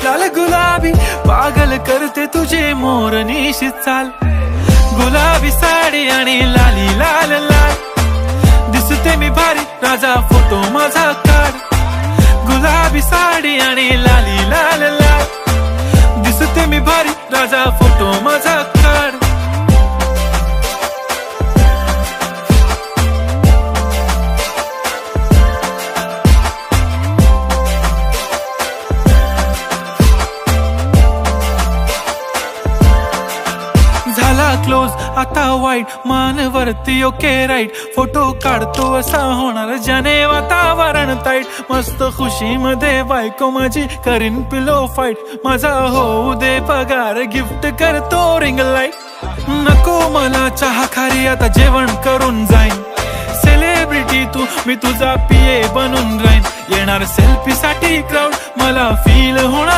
लाल गुलाबी पागल करते तुझे मोरनीशी चाल गुलाबी साडी आणि लाली लाल लाल दिसते मी भारी राजा फोटो माझा काढ गुलाबी साडी आणि लाली लाल लाल दिसते मी भारी राजा फोटो माझा काढ झाला क्लोज आता वाईट मानवरती ओके राईट फोटो काढतो असा होणार ज्याने वातावरण ताईट मस्त खुशी मध्ये बायको माझी करीन पिलो फाईट माझा होऊ दे पगार गिफ्ट करतो रिंग लाईट नको मला चहा खारी आता जेवण करून जाईन सेलिब्रिटी तू मी तुझा पिये बनून राहीन येणार सेल्फी साठी क्राऊड मला फील होणार